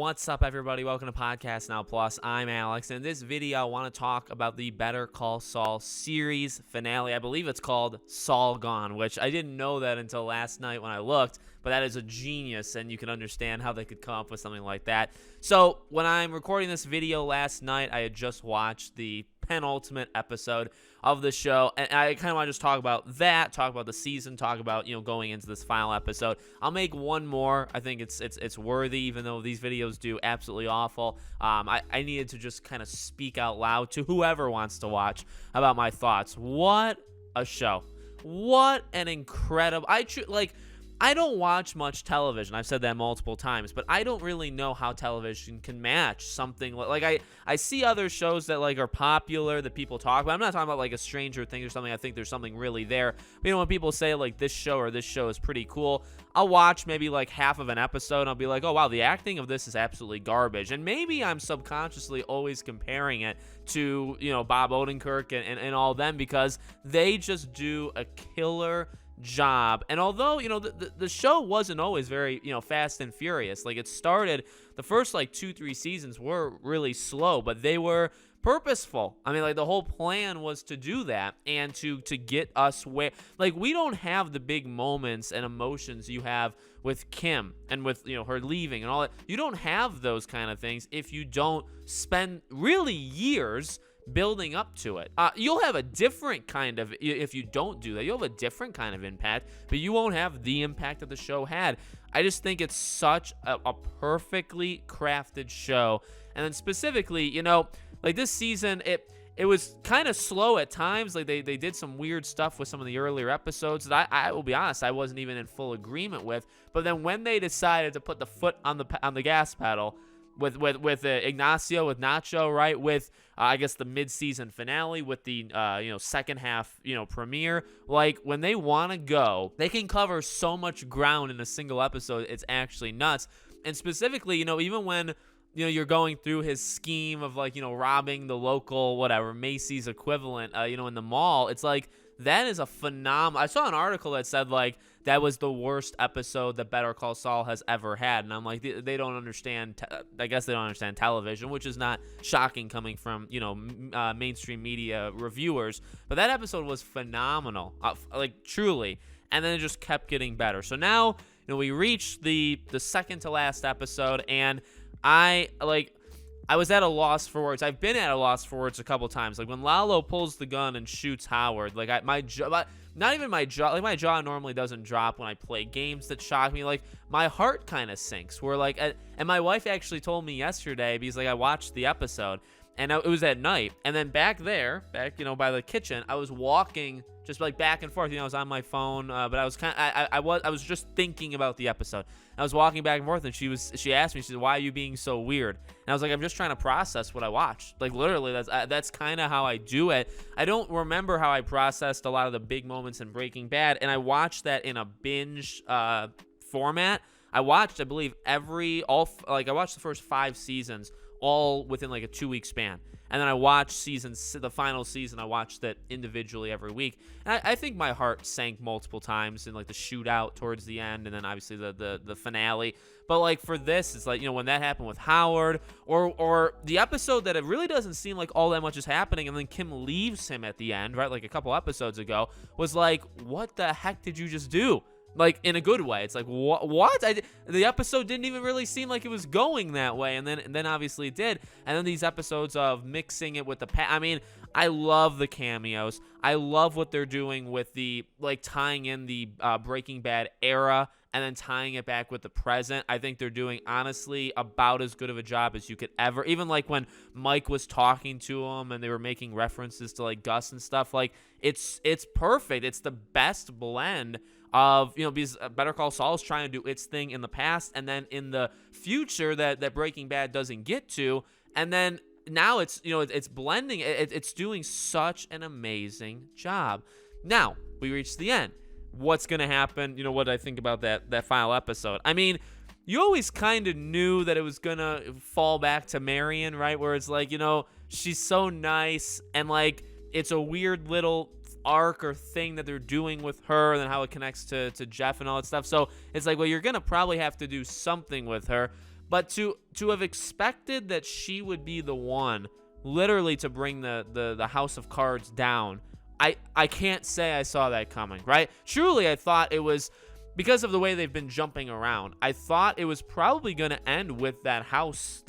What's up, everybody? Welcome to Podcast Now Plus. I'm Alex, and in this video, I want to talk about the Better Call Saul series finale. I believe it's called Saul Gone, which I didn't know that until last night when I looked, but that is a genius, and you can understand how they could come up with something like that. So, when I'm recording this video last night, I had just watched the penultimate episode of the show, and I kind of want to just talk about that, talk about the season, talk about, going into this final episode. I'll make one more. I think it's worthy, even though these videos do absolutely awful. I needed to just kind of speak out loud to whoever wants to watch about my thoughts. What a show. What an incredible... I don't watch much television. I've said that multiple times, but I don't really know how television can match something like I see other shows that are popular that people talk about. I'm not talking about like a Stranger Things or something. I think there's something really there. But when people say this show or this show is pretty cool, I'll watch maybe half of an episode and I'll be like, oh wow, the acting of this is absolutely garbage. And maybe I'm subconsciously always comparing it to, Bob Odenkirk and all them because they just do a killer job. And although the show wasn't always very fast and furious, it started, the first 2-3 seasons were really slow, but they were purposeful. I mean, the whole plan was to do that and to get us where we don't have the big moments and emotions you have with Kim and with her leaving and all that. You don't have those kind of things if you don't spend really years building up to it. You'll have a different kind of, if you don't do that, you'll have a different kind of impact, but you won't have the impact that the show had. I just think it's such a perfectly crafted show. And then specifically, this season, it was kind of slow at times. They did some weird stuff with some of the earlier episodes that I will be honest, I wasn't even in full agreement with. But then when they decided to put the foot on the gas pedal, with Ignacio, with Nacho, right? With I guess the mid-season finale, with the second half premiere. When they want to go, they can cover so much ground in a single episode. It's actually nuts. And specifically, even when you're going through his scheme of robbing the local Macy's equivalent, in the mall, it's that is a phenomenal. I saw an article that said that was the worst episode that Better Call Saul has ever had, and I'm they don't understand. I guess they don't understand television, which is not shocking coming from mainstream media reviewers. But that episode was phenomenal, truly, and then it just kept getting better. So now we reached the second to last episode, and I was at a loss for words. I've been at a loss for words a couple times. When Lalo pulls the gun and shoots Howard, my jaw, not even my jaw, my jaw normally doesn't drop when I play games that shock me. My heart kind of sinks. And my wife actually told me yesterday, because I watched the episode, and it was at night. And then back by the kitchen, I was walking just back and forth. I was on my phone, but I was I was just thinking about the episode. I was walking back and forth, and she asked me, she said, "Why are you being so weird?" And I was I'm just trying to process what I watched. Literally, that's kind of how I do it. I don't remember how I processed a lot of the big moments in Breaking Bad, and I watched that in a binge format. I watched, I believe, I watched the first 5 seasons all within a 2-week span. And then I watched the final season, I watched that individually every week. And I think my heart sank multiple times in the shootout towards the end, and then obviously the finale. But for this, it's when that happened with Howard, or the episode that it really doesn't seem like all that much is happening, and then Kim leaves him at the end, right? A couple episodes ago, was what the heck did you just do? In a good way. It's what? The episode didn't even really seem like it was going that way, and then obviously it did. And then these episodes of mixing it with the I mean, I love the cameos. I love what they're doing with the tying in the Breaking Bad era and then tying it back with the present. I think they're doing, honestly, about as good of a job as you could ever. Even when Mike was talking to him and they were making references to Gus and stuff, it's perfect. It's the best blend of, because Better Call Saul is trying to do its thing in the past, and then in the future that Breaking Bad doesn't get to, and then now it's it's blending. It's doing such an amazing job. Now we reach the end. What's gonna happen? What I think about that final episode. I mean, you always kind of knew that it was gonna fall back to Marion, right? Where it's she's so nice, and it's a weird little arc or thing that they're doing with her, and then how it connects to Jeff and all that stuff. So it's well, you're gonna probably have to do something with her. But to have expected that she would be the one literally to bring the House of Cards down, I can't say I saw that coming, right? Truly, I thought it was, because of the way they've been jumping around, I thought it was probably going to end with the house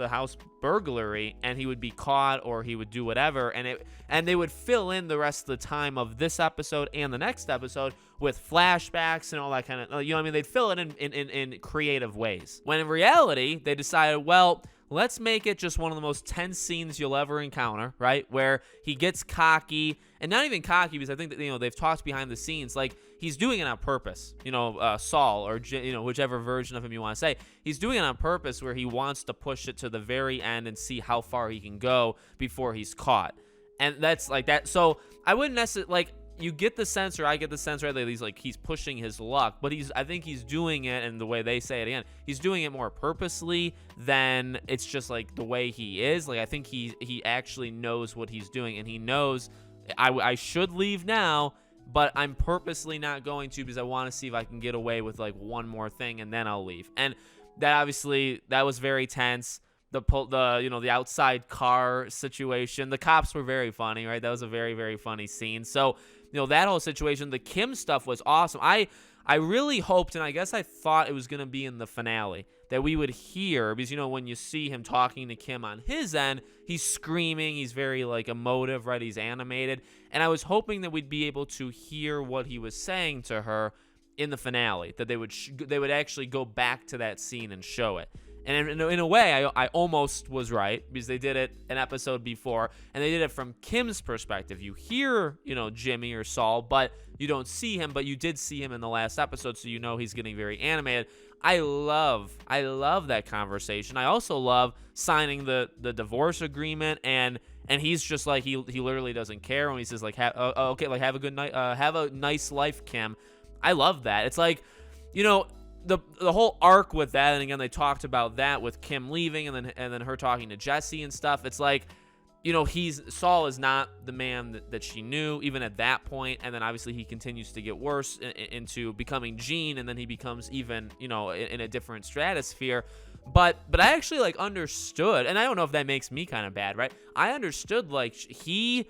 burglary, and he would be caught or he would do whatever, and they would fill in the rest of the time of this episode and the next episode with flashbacks and all that kind of, you know what I mean? They'd fill it in creative ways. When in reality, they decided, well, let's make it just one of the most tense scenes you'll ever encounter, right? Where he gets cocky, and not even cocky, because I think that, you know, they've talked behind the scenes, like, he's doing it on purpose, you know, Saul, or, you know, whichever version of him you want to say. He's doing it on purpose where he wants to push it to the very end and see how far he can go before he's caught. And that's like that. So I wouldn't necessarily, like, you get the sense, or I get the sense, right, that he's pushing his luck, but I think he's doing it, and the way they say it again, he's doing it more purposely than it's just like the way he is. Like, I think he actually knows what he's doing, and he knows I should leave now, but I'm purposely not going to, because I want to see if I can get away with like one more thing, and then I'll leave. And that obviously, that was very tense. The outside car situation, the cops were very funny, right? That was a very, very funny scene. So, you know, that whole situation, the Kim stuff was awesome. I really hoped, and I guess I thought it was going to be in the finale, that we would hear, because, you know, when you see him talking to Kim on his end, he's screaming, he's very, like, emotive, right? He's animated. And I was hoping that we'd be able to hear what he was saying to her in the finale, that they would actually go back to that scene and show it. And in a way, I almost was right, because they did it an episode before, and they did it from Kim's perspective. You hear, you know, Jimmy or Saul, but you don't see him, but you did see him in the last episode, so you know he's getting very animated. I love that conversation. I also love signing the divorce agreement, and he's just like, he literally doesn't care when he says, like, okay, like, have a good night, have a nice life, Kim. I love that. It's like, you know, the whole arc with that, and again, they talked about that with Kim leaving, and then her talking to Jesse and stuff. It's like, you know, Saul is not the man that she knew, even at that point, and then obviously he continues to get worse into becoming Gene, and then he becomes even, you know, in a different stratosphere. But I actually, like, understood, and I don't know if that makes me kind of bad, right? I understood, like, he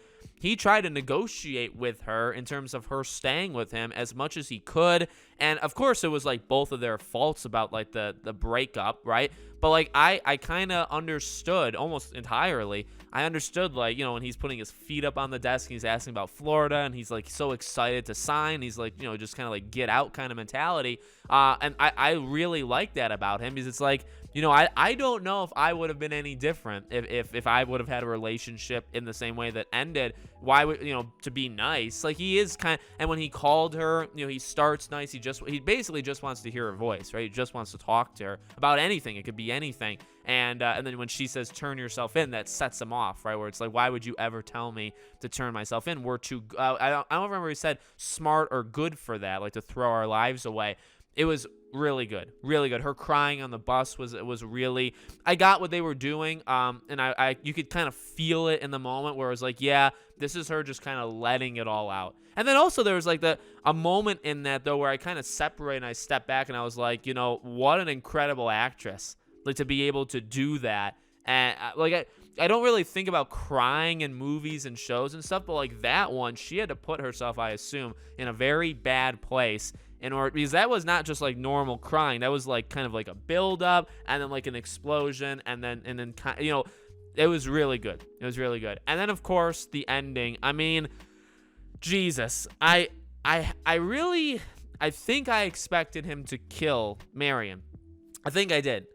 tried to negotiate with her in terms of her staying with him as much as he could. And of course, it was like both of their faults about like the breakup, right? But like I kind of understood almost entirely. I understood, like, you know, when he's putting his feet up on the desk and he's asking about Florida, and he's like so excited to sign. He's like, you know, just kind of like get out kind of mentality. And I really like that about him, because it's like, you know, I don't know if I would have been any different if I would have had a relationship in the same way that ended. Why would, you know, to be nice? Like, he is kind of, and when he called her, you know, he starts nice. He basically just wants to hear her voice, right? He just wants to talk to her about anything. It could be anything. And then when she says, turn yourself in, that sets him off, right? Where it's like, why would you ever tell me to turn myself in? We're too, I don't remember he said smart or good for that, like to throw our lives away. It was really good, really good. Her crying on the bus was really, I got what they were doing, and I you could kind of feel it in the moment where it was like, yeah, this is her just kind of letting it all out. And then also there was like a moment in that though where I kind of separate and I step back and I was like, you know, what an incredible actress, like, to be able to do that. And like I don't really think about crying in movies and shows and stuff, but like that one, she had to put herself, I assume, in a very bad place in order, because that was not just like normal crying. That was like kind of like a build up and then like an explosion and then you know, it was really good. It was really good. And then of course the ending. I mean, Jesus, I think I expected him to kill Marion. I think I did.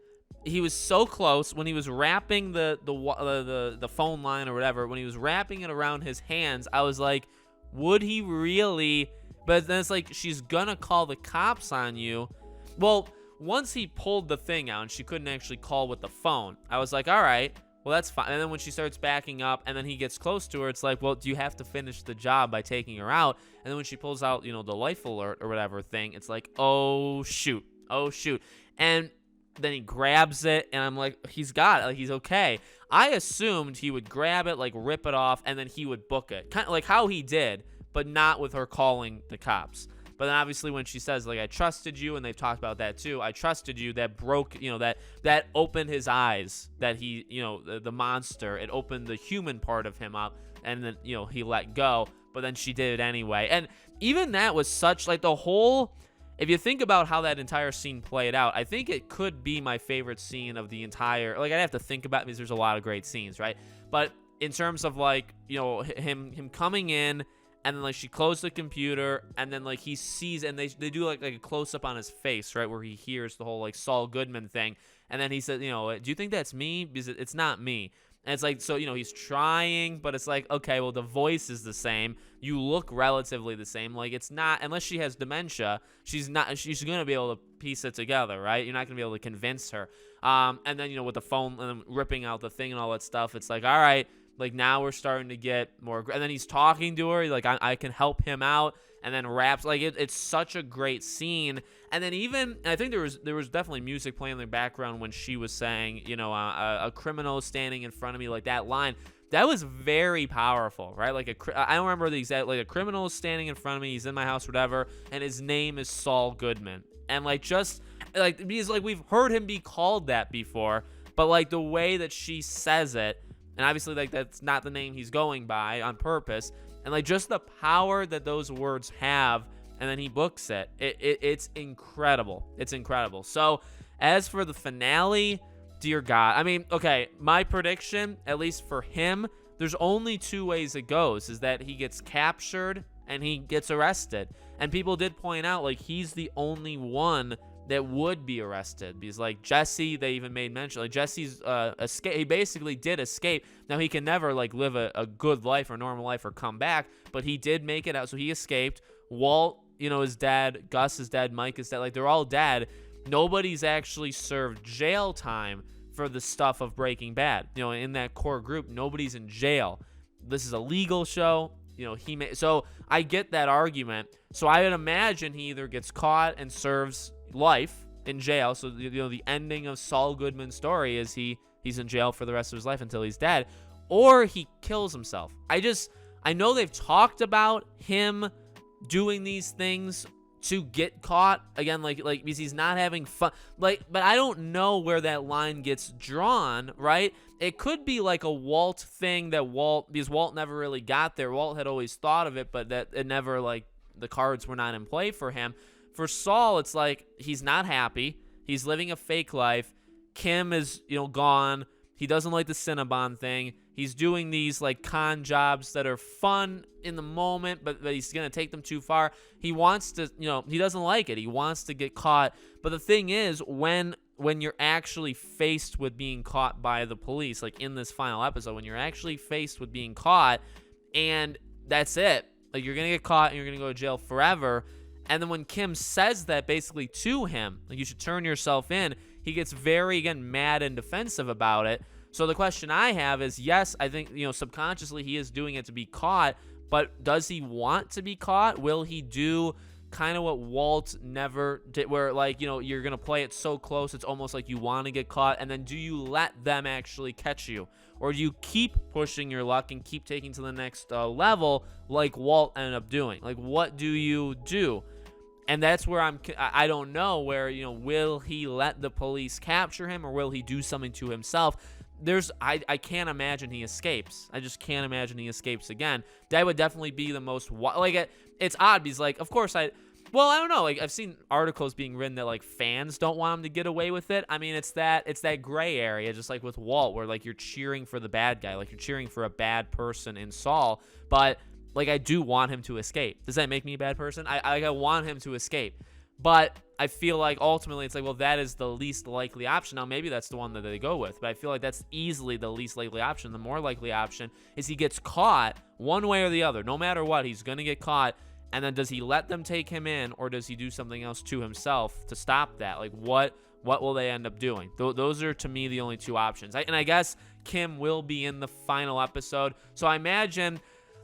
He was so close when he was wrapping the phone line or whatever. When he was wrapping it around his hands, I was like, would he really? But then it's like, she's gonna call the cops on you. Well, once he pulled the thing out and she couldn't actually call with the phone, I was like, all right, well, that's fine. And then when she starts backing up and then he gets close to her, it's like, well, do you have to finish the job by taking her out? And then when she pulls out, you know, the life alert or whatever thing, it's like, oh, shoot. And then he grabs it, and I'm like, he's got it. Like, he's okay. I assumed he would grab it, like, rip it off, and then he would book it. Kind of like how he did, but not with her calling the cops. But then obviously when she says, like, I trusted you, and they've talked about that too, I trusted you, that broke, that opened his eyes, that he, the monster, it opened the human part of him up, and then, he let go, but then she did it anyway. And even that was such, like, the whole, if you think about how that entire scene played out, I think it could be my favorite scene of the entire, like, I'd have to think about it because there's a lot of great scenes, right? But in terms of, like, him coming in, and then, like, she closed the computer, and then, like, he sees, and they do like a close-up on his face, right, where he hears the whole, like, Saul Goodman thing, and then he said, do you think that's me? Because it's not me. And it's like, so, he's trying, but it's like, okay, well, the voice is the same. You look relatively the same. Like, it's not, unless she has dementia, she's going to be able to piece it together, right? You're not going to be able to convince her. And then, with the phone and ripping out the thing and all that stuff, it's like, all right, like, now we're starting to get more, and then he's talking to her, like, I can help him out, and then raps, like, it's such a great scene. And then even, I think there was definitely music playing in the background when she was saying, a criminal standing in front of me, like, that line, that was very powerful, right? Like, I don't remember the exact, like, a criminal is standing in front of me, he's in my house, whatever, and his name is Saul Goodman. And, like, just, like, because, like, we've heard him be called that before, but, like, the way that she says it, and obviously, like, that's not the name he's going by on purpose. And, like, just the power that those words have, and then he books it. It's incredible. It's incredible. So, as for the finale, dear God. I mean, okay, my prediction, at least for him, there's only two ways it goes, is that he gets captured and he gets arrested. And people did point out, like, he's the only one that would be arrested, because, like, Jesse, they even made mention, like, Jesse's escape, he basically did escape. Now, he can never, like, live a good life or normal life or come back, but he did make it out, so he escaped. Walt, is dead, Gus is dead, Mike is dead, like, they're all dead. Nobody's actually served jail time for the stuff of Breaking Bad. In that core group, nobody's in jail. This is a legal show. So I get that argument. So I would imagine he either gets caught and serves life in jail. So, the ending of Saul Goodman's story is he's in jail for the rest of his life until he's dead, or he kills himself. I know they've talked about him doing these things to get caught again, like because he's not having fun, like, but I don't know where that line gets drawn, right? It could be like a Walt thing because Walt never really got there. Walt had always thought of it, but that it never, like, the cards were not in play for him. For Saul, it's like he's not happy. He's living a fake life. Kim is, gone. He doesn't like the Cinnabon thing. He's doing these, like, con jobs that are fun in the moment, but he's going to take them too far. He wants to, he doesn't like it. He wants to get caught. But the thing is, when you're actually faced with being caught by the police, like in this final episode, when you're actually faced with being caught, and that's it, like, you're going to get caught and you're going to go to jail forever. And then when Kim says that basically to him, like, you should turn yourself in, he gets very, again, mad and defensive about it. So the question I have is, yes, I think, subconsciously he is doing it to be caught, but does he want to be caught? Will he do kind of what Walt never did, where, like, you're going to play it so close, it's almost like you want to get caught, and then do you let them actually catch you? Or do you keep pushing your luck and keep taking to the next level like Walt ended up doing? Like, what do you do? And that's where I don't know where, will he let the police capture him, or will he do something to himself? I can't imagine he escapes. I just can't imagine he escapes again. That would definitely be the most, like, it's odd because, like, of course I don't know. Like, I've seen articles being written that, like, fans don't want him to get away with it. I mean, it's that gray area, just like with Walt, where, like, you're cheering for the bad guy, like you're cheering for a bad person in Saul, but, like, I do want him to escape. Does that make me a bad person? I want him to escape. But I feel like ultimately it's like, well, that is the least likely option. Now, maybe that's the one that they go with, but I feel like that's easily the least likely option. The more likely option is he gets caught one way or the other. No matter what, he's going to get caught. And then does he let them take him in, or does he do something else to himself to stop that? Like, what will they end up doing? Those are, to me, the only two options. And I guess Kim will be in the final episode. So I imagine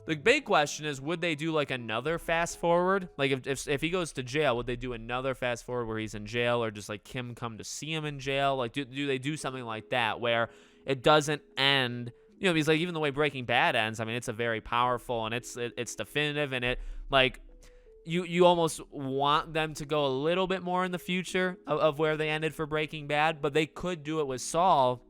the big question is, would they do, like, another fast forward? Like, if he goes to jail, would they do another fast forward where he's in jail, or just, like, Kim come to see him in jail? Like, do they do something like that where it doesn't end, because, like, even the way Breaking Bad ends, I mean, it's a very powerful, and it's definitive, and it, like, you almost want them to go a little bit more in the future of where they ended for Breaking Bad, but they could do it with Saul.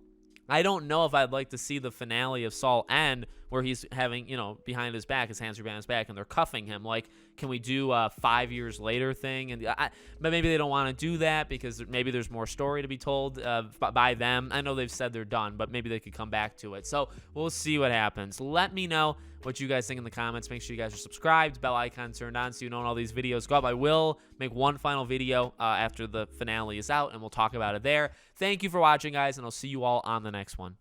I don't know if I'd like to see the finale of Saul end where he's having, behind his back, his hands are behind his back, and they're cuffing him. Like, can we do a 5 years later thing? But maybe they don't want to do that because maybe there's more story to be told by them. I know they've said they're done, but maybe they could come back to it. So we'll see what happens. Let me know what you guys think in the comments. Make sure you guys are subscribed, bell icon turned on so you know when all these videos go up. I will make one final video after the finale is out, and we'll talk about it there. Thank you for watching, guys, and I'll see you all on the next one.